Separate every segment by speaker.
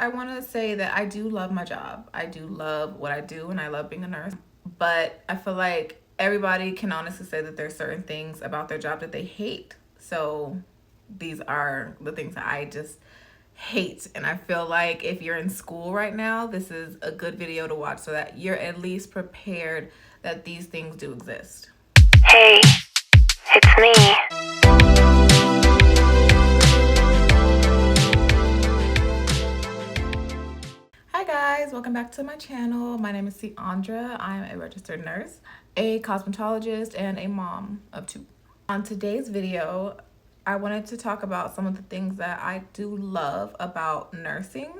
Speaker 1: I want to say that I do love my job. I do love what I do and I love being a nurse. But I feel like everybody can honestly say that there's certain things about their job that they hate. So these are the things that I just hate. And I feel like if you're in school right now, this is a good video to watch so that you're at least prepared that these things do exist.
Speaker 2: Hey, it's me.
Speaker 1: Hi guys, welcome back to my channel. My name is Ciandra. I'm a registered nurse, a cosmetologist, and a mom of two. On today's video, I wanted to talk about some of the things that I do love about nursing,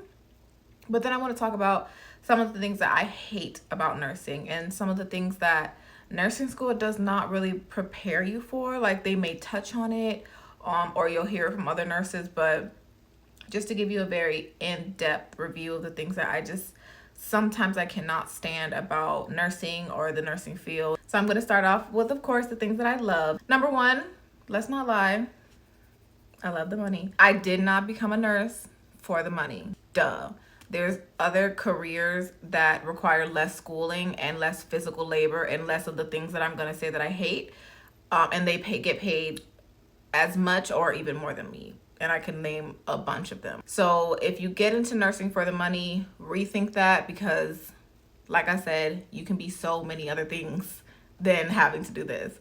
Speaker 1: but then I want to talk about some of the things that I hate about nursing and some of the things that nursing school does not really prepare you for. Like they may touch on it, or you'll hear it from other nurses, but just to give you a very in-depth review of the things that I just sometimes I cannot stand about nursing or the nursing field. So I'm going to start off with, of course, the things that I love. Number one, let's not lie, I love the money. I did not become a nurse for the money. Duh. There's other careers that require less schooling and less physical labor and less of the things that I'm going to say that I hate. And they get paid as much or even more than me. And I can name a bunch of them. So if you get into nursing for the money, rethink that, because like I said, you can be so many other things than having to do this.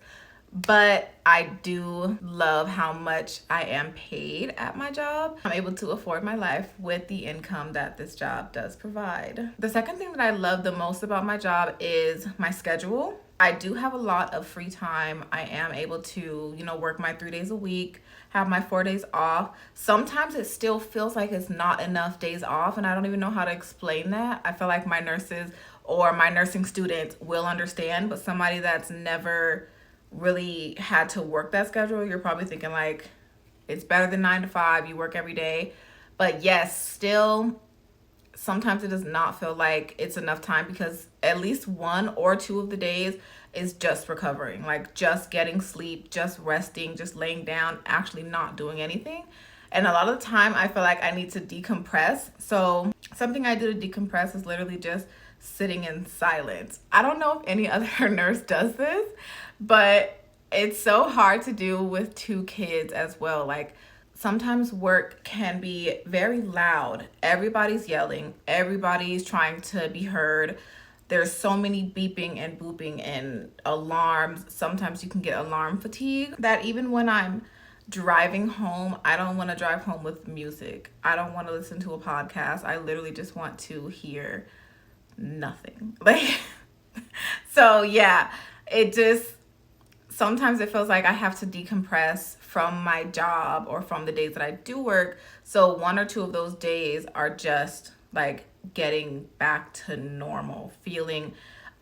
Speaker 1: But I do love how much I am paid at my job. I'm able to afford my life with the income that this job does provide. The second thing that I love the most about my job is my schedule. I do have a lot of free time. I am able to, work my 3 days a week, have my 4 days off. Sometimes it still feels like it's not enough days off, and I don't even know how to explain that. I feel like my nurses or my nursing students will understand, but somebody that's never really had to work that schedule, you're probably thinking like, it's better than 9 to 5, you work every day. But yes, still, sometimes it does not feel like it's enough time, because at least 1 or 2 of the days is just recovering, like just getting sleep, just resting, just laying down, actually not doing anything. And a lot of the time I feel like I need to decompress. So something I do to decompress is literally just sitting in silence. I don't know if any other nurse does this, but it's so hard to do with 2 kids as well. Like sometimes work can be very loud. Everybody's yelling. Everybody's trying to be heard. There's so many beeping and booping and alarms. Sometimes you can get alarm fatigue that even when I'm driving home, I don't want to drive home with music. I don't want to listen to a podcast. I literally just want to hear nothing. So yeah, it just, sometimes it feels like I have to decompress from my job or from the days that I do work. So 1 or 2 of those days are just like getting back to normal, feeling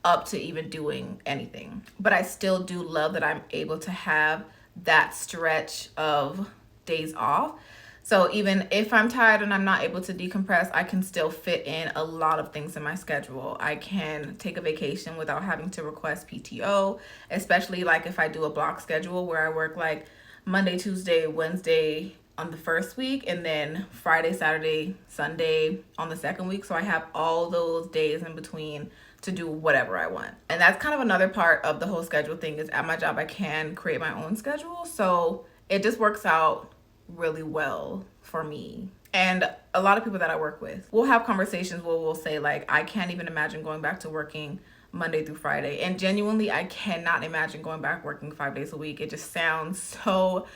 Speaker 1: up to even doing anything. But I still do love that I'm able to have that stretch of days off. So even if I'm tired and I'm not able to decompress, I can still fit in a lot of things in my schedule. I can take a vacation without having to request PTO, especially like if I do a block schedule where I work like Monday, Tuesday, Wednesday on the first week, and then Friday, Saturday, Sunday on the second week. So I have all those days in between to do whatever I want. And that's kind of another part of the whole schedule thing, is at my job I can create my own schedule. So it just works out really well for me. And a lot of people that I work with, we'll have conversations where we'll say like, I can't even imagine going back to working Monday through Friday. And genuinely, I cannot imagine going back working 5 days a week. It just sounds so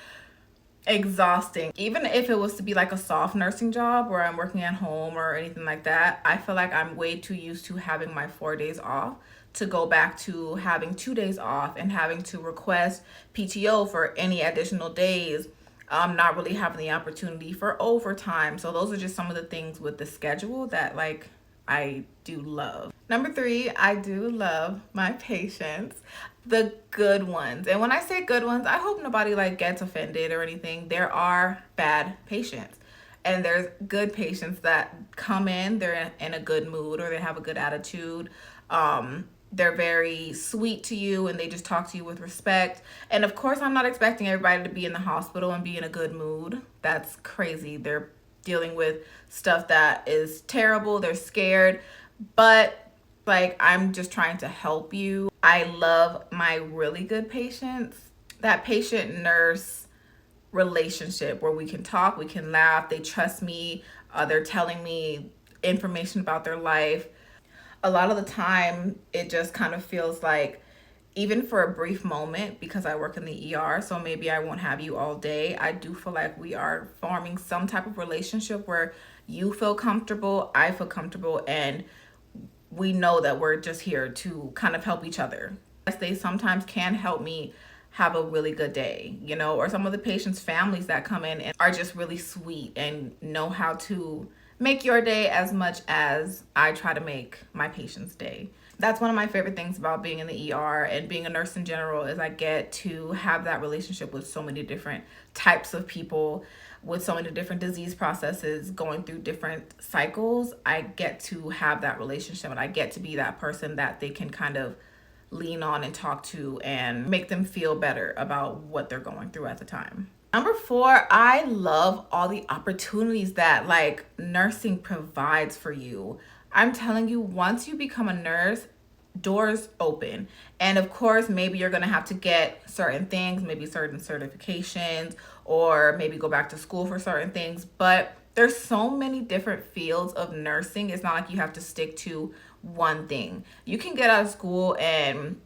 Speaker 1: exhausting. Even if it was to be like a soft nursing job where I'm working at home or anything like that, I feel like I'm way too used to having my 4 days off to go back to having 2 days off and having to request PTO for any additional days. Not really having the opportunity for overtime. So those are just some of the things with the schedule that like I do love. Number 3, I do love my patients, the good ones. And when I say good ones, I hope nobody like gets offended or anything. There are bad patients, and there's good patients that come in, they're in a good mood or they have a good attitude. They're very sweet to you and they just talk to you with respect. And of course, I'm not expecting everybody to be in the hospital and be in a good mood. That's crazy. They're dealing with stuff that is terrible. They're scared, but like, I'm just trying to help you. I love my really good patients. That patient nurse relationship where we can talk, we can laugh, they trust me, they're telling me information about their life. A lot of the time, it just kind of feels like, even for a brief moment, because I work in the ER, so maybe I won't have you all day, I do feel like we are forming some type of relationship where you feel comfortable, I feel comfortable, and we know that we're just here to kind of help each other. They sometimes can help me have a really good day, you know, or some of the patients' families that come in and are just really sweet and know how to make your day as much as I try to make my patient's day. That's one of my favorite things about being in the ER and being a nurse in general, is I get to have that relationship with so many different types of people, with so many different disease processes, going through different cycles. I get to have that relationship, and I get to be that person that they can kind of lean on and talk to and make them feel better about what they're going through at the time. Number 4, I love all the opportunities that like nursing provides for you. I'm telling you, once you become a nurse, doors open. And of course, maybe you're going to have to get certain things, maybe certain certifications, or maybe go back to school for certain things. But there's so many different fields of nursing. It's not like you have to stick to one thing. You can get out of school and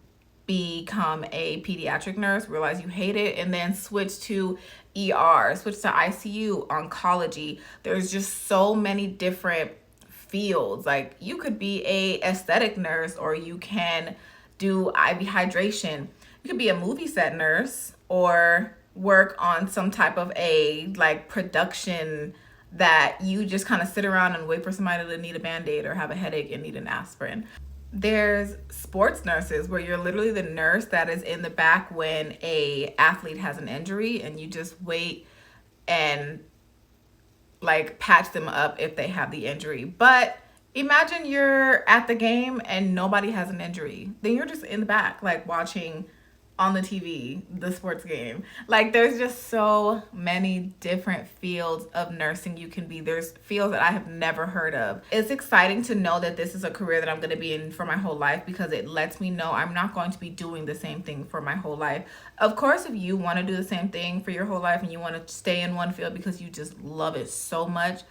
Speaker 1: become a pediatric nurse, realize you hate it, and then switch to ER, switch to ICU, oncology. There's just so many different fields. Like, you could be a aesthetic nurse, or you can do IV hydration. You could be a movie set nurse, or work on some type of a like production that you just kind of sit around and wait for somebody to need a band-aid or have a headache and need an aspirin. There's sports nurses where you're literally the nurse that is in the back when a athlete has an injury, and you just wait and like patch them up if they have the injury. But imagine you're at the game and nobody has an injury. Then you're just in the back, like watching on the TV, the sports game. Like, there's just so many different fields of nursing you can be. There's fields that I have never heard of. It's exciting to know that this is a career that I'm going to be in for my whole life, because it lets me know I'm not going to be doing the same thing for my whole life. Of course, if you want to do the same thing for your whole life and you want to stay in one field because you just love it so much,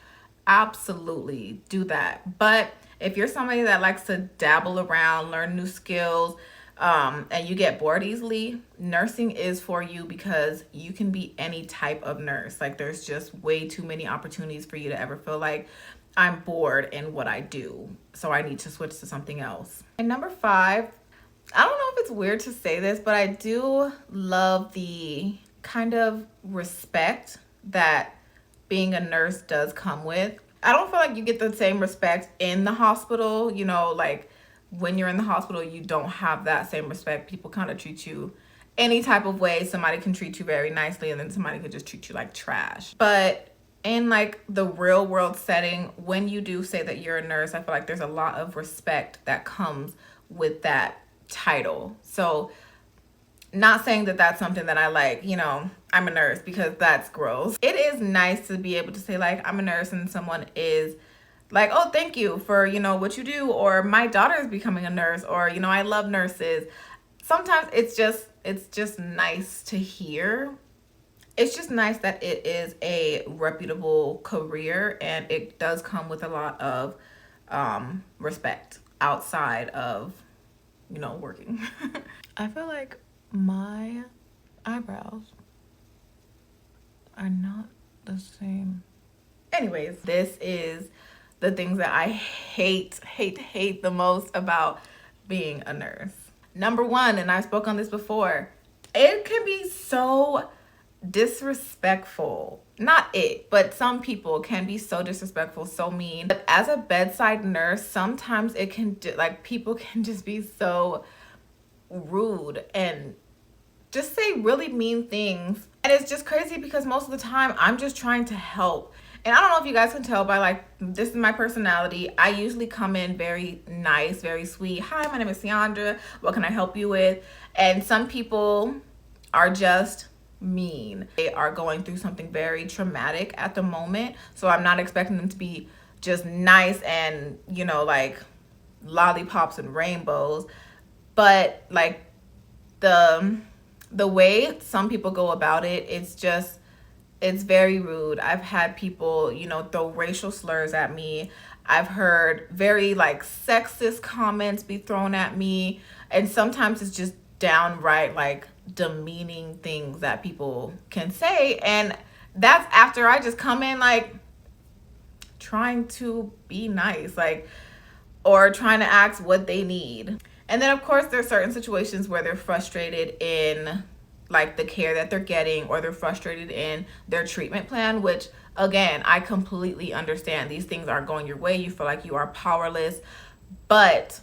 Speaker 1: absolutely do that. But if you're somebody that likes to dabble around, learn new skills, and you get bored easily, nursing is for you, because you can be any type of nurse. Like, there's just way too many opportunities for you to ever feel like, I'm bored in what I do, so I need to switch to something else. And number 5, I don't know if it's weird to say this, but I do love the kind of respect that being a nurse does come with. I don't feel like you get the same respect in the hospital, you know, like, when you're in the hospital, you don't have that same respect. People kind of treat you any type of way. Somebody can treat you very nicely, and then somebody could just treat you like trash. But in like the real world setting, when you do say that you're a nurse, I feel like there's a lot of respect that comes with that title. So, not saying that that's something that I like, you know, I'm a nurse, because that's gross. It is nice to be able to say like, I'm a nurse, and someone is like, oh, thank you for, you know, what you do, or my daughter is becoming a nurse, or, you know, I love nurses. Sometimes it's just nice to hear. It's just nice that it is a reputable career, and it does come with a lot of respect outside of, you know, working. I feel like my eyebrows are not the same. Anyways, this is the things that I hate the most about being a nurse. Number 1, and I've spoken on this before, it can be so disrespectful. Not it, but some people can be so disrespectful, so mean. But as a bedside nurse, sometimes it can like, people can just be so rude and just say really mean things. And it's just crazy, because most of the time I'm just trying to help. And I don't know if you guys can tell by like, this is my personality. I usually come in very nice, very sweet. Hi, my name is Ciandra. What can I help you with? And some people are just mean. They are going through something very traumatic at the moment, so I'm not expecting them to be just nice and, you know, like lollipops and rainbows. But like the way some people go about it, it's very rude. I've had people, you know, throw racial slurs at me. I've heard very like sexist comments be thrown at me, and sometimes it's just downright like demeaning things that people can say, and that's after I just come in like trying to be nice, like, or trying to ask what they need. And then of course there's certain situations where they're frustrated in like the care that they're getting, or they're frustrated in their treatment plan, which again, I completely understand. These things aren't going your way, you feel like you are powerless, but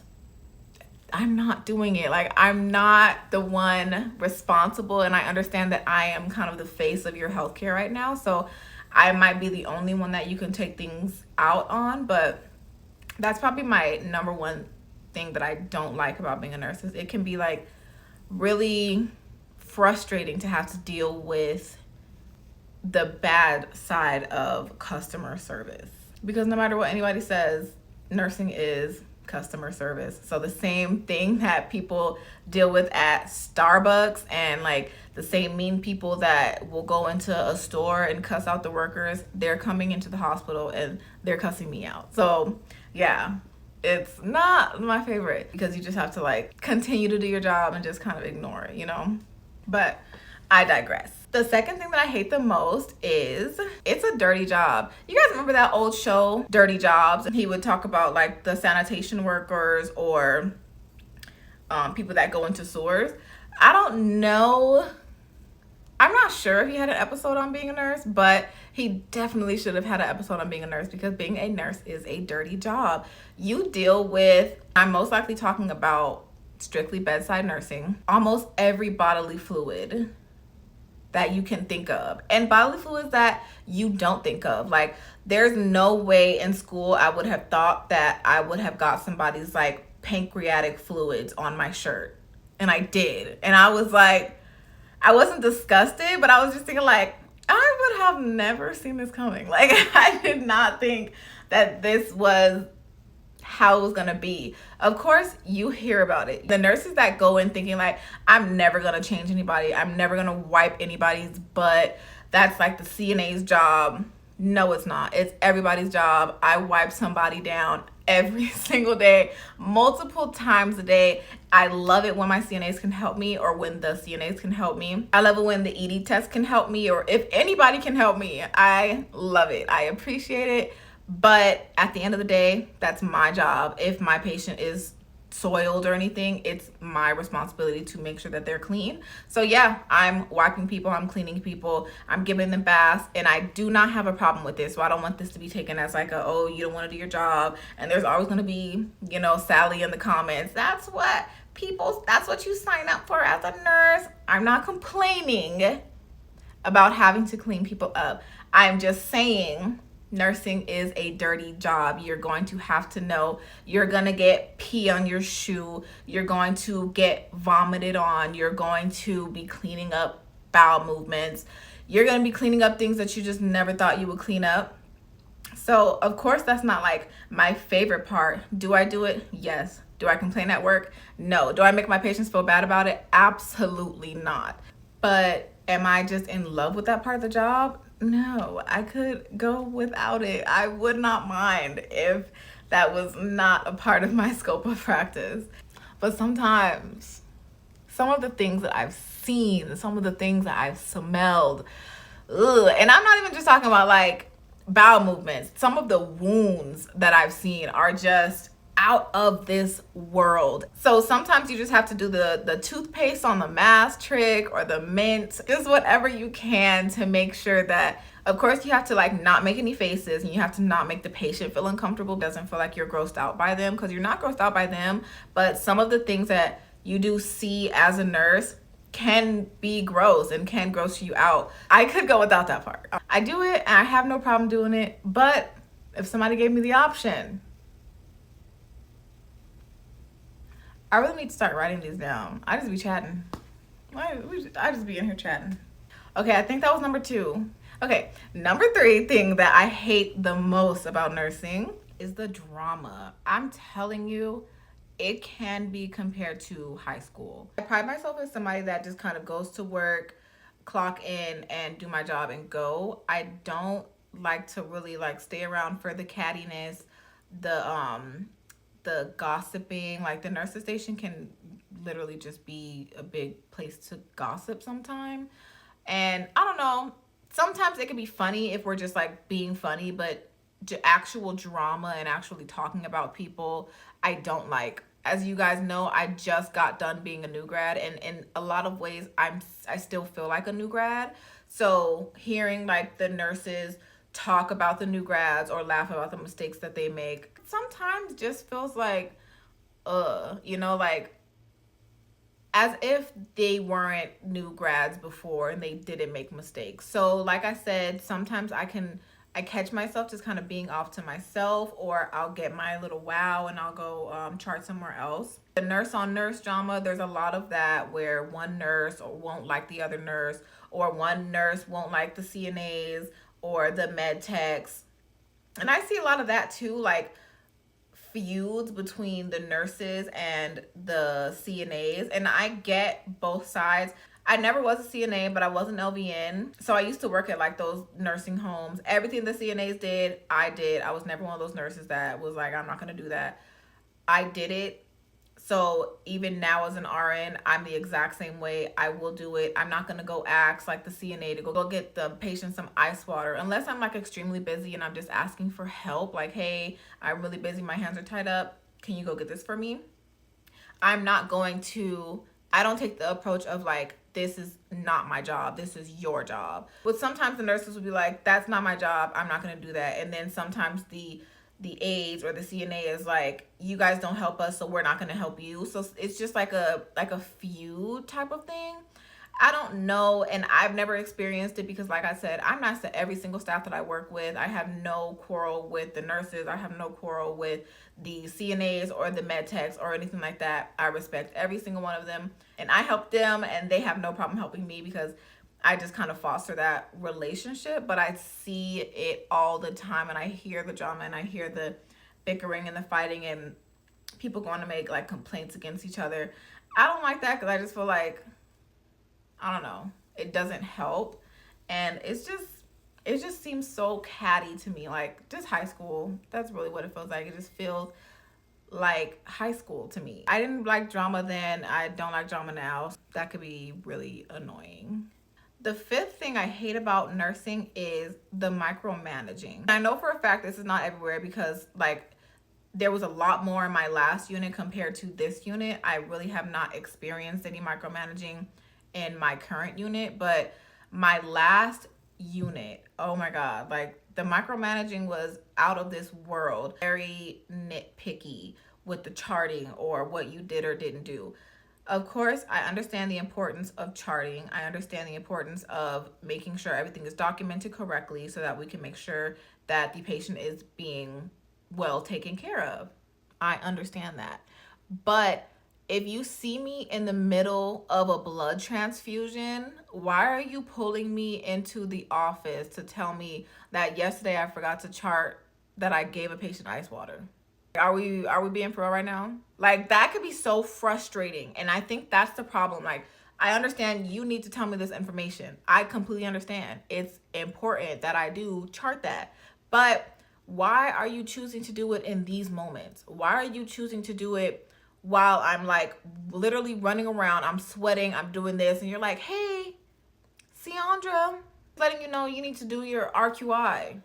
Speaker 1: I'm not doing it. Like, I'm not the one responsible, and I understand that I am kind of the face of your healthcare right now, so I might be the only one that you can take things out on. But that's probably my number one thing that I don't like about being a nurse, is it can be like really frustrating to have to deal with the bad side of customer service, because no matter what anybody says, nursing is customer service. So the same thing that people deal with at Starbucks, and like the same mean people that will go into a store and cuss out the workers, they're coming into the hospital and they're cussing me out. So yeah, it's not my favorite, because you just have to like continue to do your job and just kind of ignore it, you know? But I digress. The second thing that I hate the most is it's a dirty job. You guys remember that old show, Dirty Jobs? And he would talk about like the sanitation workers, or people that go into sewers. I don't know. I'm not sure if he had an episode on being a nurse, but he definitely should have had an episode on being a nurse, because being a nurse is a dirty job. You deal with, I'm most likely talking about strictly bedside nursing, almost every bodily fluid that you can think of, and bodily fluids that you don't think of. Like, there's no way in school I would have thought that I would have got somebody's like pancreatic fluids on my shirt, and I did. And I was like, I wasn't disgusted, but I was just thinking like, I would have never seen this coming. Like, I did not think that this was how it was gonna be. Of course, you hear about it. The nurses that go in thinking like, I'm never gonna change anybody, I'm never gonna wipe anybody's butt, that's like the CNA's job. No, it's not. It's everybody's job. I wipe somebody down every single day, multiple times a day. I love it when my CNAs can help me, or when the CNAs can help me. I love it when the ED test can help me, or if anybody can help me. I love it. I appreciate it. But at the end of the day, that's my job. If my patient is soiled or anything, it's my responsibility to make sure that they're clean. So yeah, I'm wiping people, I'm cleaning people, I'm giving them baths, and I do not have a problem with this. So I don't want this to be taken as like a, oh, you don't want to do your job, and there's always going to be, you know, Sally in the comments. That's what you sign up for as a nurse. I'm not complaining about having to clean people up. I'm just saying nursing is a dirty job. You're going to have to know. You're going to get pee on your shoe. You're going to get vomited on. You're going to be cleaning up bowel movements. You're going to be cleaning up things that you just never thought you would clean up. So, of course, that's not like my favorite part. Do I do it? Yes. Do I complain at work? No. Do I make my patients feel bad about it? Absolutely not. But am I just in love with that part of the job? No, I could go without it. I would not mind if that was not a part of my scope of practice. But sometimes, some of the things that I've seen, some of the things that I've smelled, and I'm not even just talking about like bowel movements. Some of the wounds that I've seen are just out of this world. So sometimes you just have to do the toothpaste on the mask trick, or the mint, just whatever you can to make sure that, of course, you have to like not make any faces, and you have to not make the patient feel uncomfortable, doesn't feel like you're grossed out by them, because you're not grossed out by them. But some of the things that you do see as a nurse can be gross and can gross you out. I could go without that part. I do it and I have no problem doing it, but if somebody gave me the option, I really need to start writing these down. I just be chatting. I just be in here chatting. Okay, I think that was number 2. Okay, number 3 thing that I hate the most about nursing is the drama. I'm telling you, it can be compared to high school. I pride myself as somebody that just kind of goes to work, clock in, and do my job and go. I don't like to really like stay around for the cattiness, the gossiping. Like the nurses station can literally just be a big place to gossip sometime. And I don't know, sometimes it can be funny if we're just like being funny, but actual drama and actually talking about people, I don't like. As you guys know, I just got done being a new grad, and in a lot of ways I still feel like a new grad. So hearing like the nurses talk about the new grads or laugh about the mistakes that they make sometimes just feels like like as if they weren't new grads before and they didn't make mistakes. So like I said, sometimes I catch myself just kind of being off to myself, or I'll get my little wow and I'll go chart somewhere else. The nurse on nurse drama, there's a lot of that where one nurse won't like the other nurse, or one nurse won't like the CNAs or the med techs. And I see a lot of that too, like feuds between the nurses and the CNAs, and I get both sides. I never was a CNA, but I was an LVN. So I used to work at like those nursing homes. Everything the CNAs did, I did. I was never one of those nurses that was like, I'm not going to do that. I did it. So even now as an RN, I'm the exact same way. I will do it. I'm not gonna go ask like the CNA to go get the patient some ice water unless I'm like extremely busy and I'm just asking for help. Like, hey, I'm really busy. My hands are tied up. Can you go get this for me? I'm not going to, I don't take the approach of like, this is not my job. This is your job. But sometimes the nurses will be like, that's not my job. I'm not going to do that. And then sometimes the aides or the CNA is like, you guys don't help us, so we're not going to help you. So it's just like a feud type of thing. I don't know, and I've never experienced it because, like I said, I'm nice to every single staff that I work with. I have no quarrel with the nurses. I have no quarrel with the CNAs or the med techs or anything like that. I respect every single one of them, and I help them, and they have no problem helping me because I just kind of foster that relationship. But I see it all the time, and I hear the drama, and I hear the bickering and the fighting, and people going to make like complaints against each other. I don't like that because I just feel like, I don't know, it doesn't help. And it just seems so catty to me. Like just high school. That's really what it feels like. It just feels like high school to me. I didn't like drama then. I don't like drama now. That could be really annoying. The 5th thing I hate about nursing is the micromanaging. I know for a fact this is not everywhere because like there was a lot more in my last unit compared to this unit. I really have not experienced any micromanaging in my current unit, but my last unit, oh my God, like the micromanaging was out of this world. Very nitpicky with the charting or what you did or didn't do. Of course, I understand the importance of charting. I understand the importance of making sure everything is documented correctly so that we can make sure that the patient is being well taken care of. I understand that. But if you see me in the middle of a blood transfusion, why are you pulling me into the office to tell me that yesterday I forgot to chart that I gave a patient ice water? Are we being for real right now? Like that could be so frustrating. And I think that's the problem. Like I understand you need to tell me this information. I completely understand. It's important that I do chart that. But why are you choosing to do it in these moments? Why are you choosing to do it while I'm like literally running around, I'm sweating, I'm doing this, and you're like, hey, Ciandra, letting you know you need to do your RQI.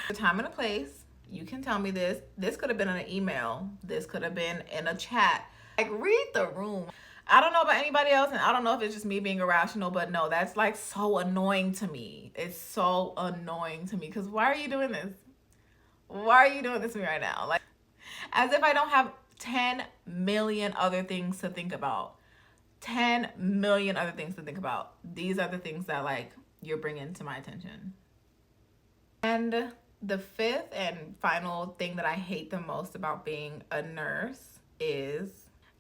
Speaker 1: The time and a place, you can tell me this. This could have been in an email. This could have been in a chat. Like read the room. I don't know about anybody else, and I don't know if it's just me being irrational, but no, that's like so annoying to me. It's so annoying to me because why are you doing this? Why are you doing this to me right now? Like, as if I don't have 10 million other things to think about. 10 million other things to think about. These are the things that like you're bringing to my attention. And the 5th and final thing that I hate the most about being a nurse is,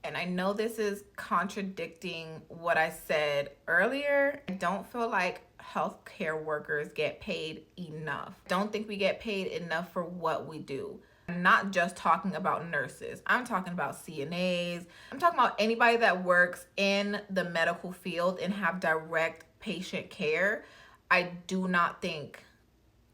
Speaker 1: And I know this is contradicting what I said earlier. I don't feel like healthcare workers get paid enough. Don't think we get paid enough for what we do. I'm not just talking about nurses. I'm talking about CNAs. I'm talking about anybody that works in the medical field and have direct patient care. I do not think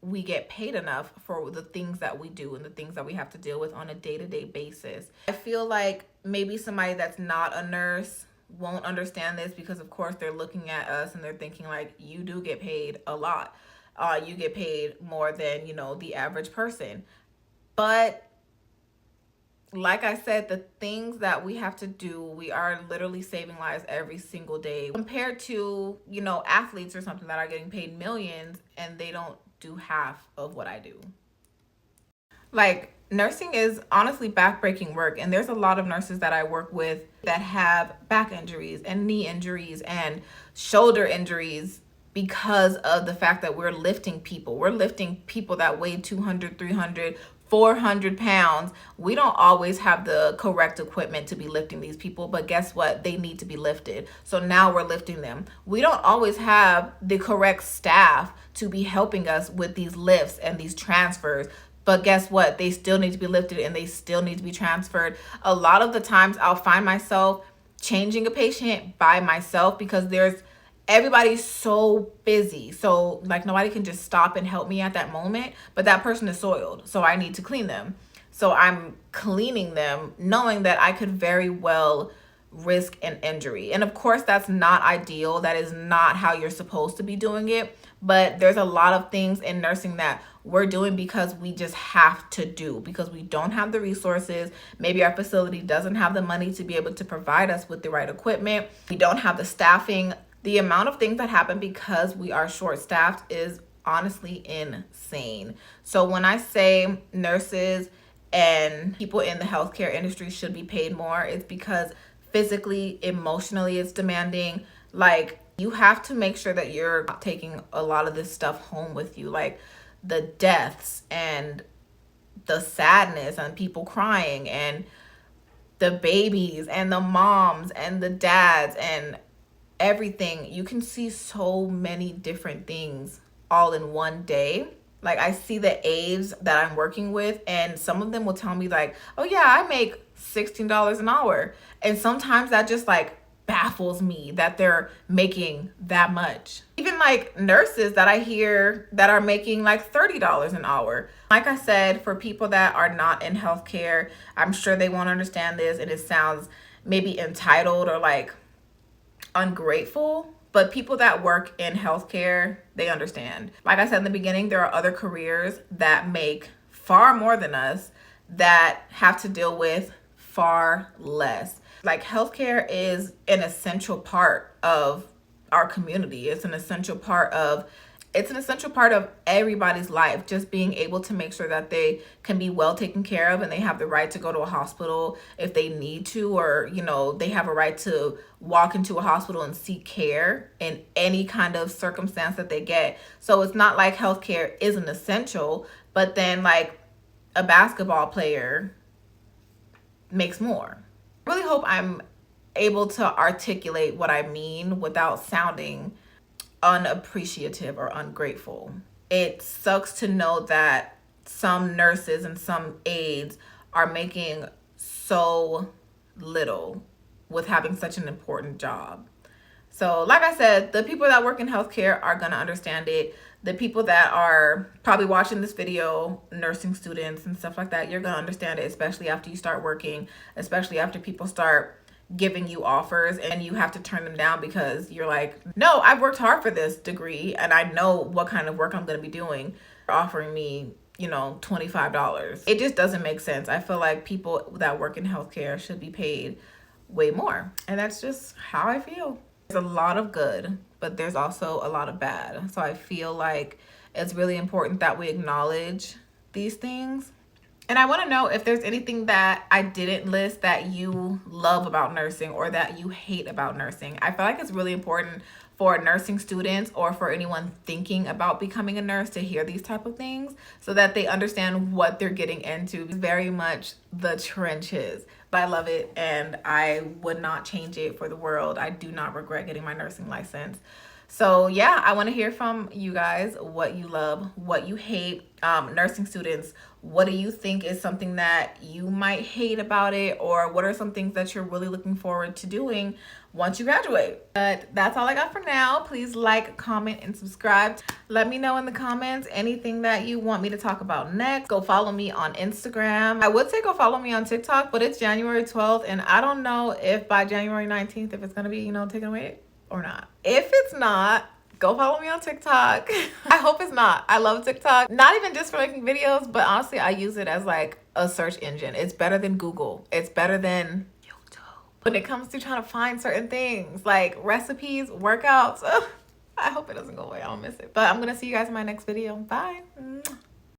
Speaker 1: we get paid enough for the things that we do and the things that we have to deal with on a day-to-day basis. I feel like maybe somebody that's not a nurse won't understand this because of course they're looking at us and they're thinking like, you do get paid a lot. You get paid more than, the average person. But like I said, the things that we have to do, we are literally saving lives every single day compared to, athletes or something that are getting paid millions and they don't do half of what I do. Like, nursing is honestly backbreaking work, and there's a lot of nurses that I work with that have back injuries and knee injuries and shoulder injuries because of the fact that we're lifting people. We're lifting people that weigh 200, 300, 400 pounds. We don't always have the correct equipment to be lifting these people, but guess what? They need to be lifted. So now we're lifting them. We don't always have the correct staff to be helping us with these lifts and these transfers. But guess what? They still need to be lifted and they still need to be transferred. A lot of the times I'll find myself changing a patient by myself because everybody's so busy. So like nobody can just stop and help me at that moment, but that person is soiled. So I need to clean them. So I'm cleaning them knowing that I could very well risk an injury. And of course, that's not ideal. That is not how you're supposed to be doing it. But there's a lot of things in nursing that we're doing because we just have to do, because we don't have the resources. Maybe our facility doesn't have the money to be able to provide us with the right equipment. We don't have the staffing. The amount of things that happen because we are short-staffed is honestly insane. So when I say nurses and people in the healthcare industry should be paid more, it's because physically, emotionally, it's demanding. Like, you have to make sure that you're taking a lot of this stuff home with you, like the deaths and the sadness and people crying and the babies and the moms and the dads and everything. You can see so many different things all in one day. Like, I see the aides that I'm working with, and some of them will tell me like, oh yeah, I make $16 an hour. And sometimes that just like baffles me that they're making that much. Even like nurses that I hear that are making like $30 an hour. Like I said, for people that are not in healthcare, I'm sure they won't understand this and it sounds maybe entitled or like ungrateful, but people that work in healthcare, they understand. Like I said in the beginning, there are other careers that make far more than us that have to deal with far less. Like, healthcare is an essential part of our community. It's an essential part of everybody's life, just being able to make sure that they can be well taken care of and they have the right to go to a hospital if they need to, or, they have a right to walk into a hospital and seek care in any kind of circumstance that they get. So it's not like healthcare isn't essential, but then like a basketball player makes more. I really hope I'm able to articulate what I mean without sounding unappreciative or ungrateful. It sucks to know that some nurses and some aides are making so little with having such an important job. So like I said, the people that work in healthcare are going to understand it. The people that are probably watching this video, nursing students and stuff like that, you're going to understand it, especially after you start working, especially after people start giving you offers and you have to turn them down because you're like, no, I've worked hard for this degree and I know what kind of work I'm going to be doing. They're offering me, $25. It just doesn't make sense. I feel like people that work in healthcare should be paid way more. And that's just how I feel. There's a lot of good, but there's also a lot of bad. So I feel like it's really important that we acknowledge these things. And I want to know if there's anything that I didn't list that you love about nursing or that you hate about nursing. I feel like it's really important for nursing students or for anyone thinking about becoming a nurse to hear these type of things so that they understand what they're getting into. It's very much the trenches, but I love it and I would not change it for the world. I do not regret getting my nursing license. So yeah, I want to hear from you guys what you love, what you hate. Nursing students, what do you think is something that you might hate about it, or what are some things that you're really looking forward to doing once you graduate? But that's all I got for now. Please like, comment, and subscribe. Let me know in the comments anything that you want me to talk about next. Go follow me on Instagram. I would say go follow me on TikTok, but it's January 12th and I don't know if by January 19th if it's gonna be, you know, taken away or not. If it's not, go follow me on TikTok. I hope it's not. I love TikTok. Not even just for making videos, but honestly, I use it as like a search engine. It's better than Google. It's better than YouTube. When it comes to trying to find certain things like recipes, workouts, I hope it doesn't go away. I don't miss it. But I'm gonna see you guys in my next video. Bye.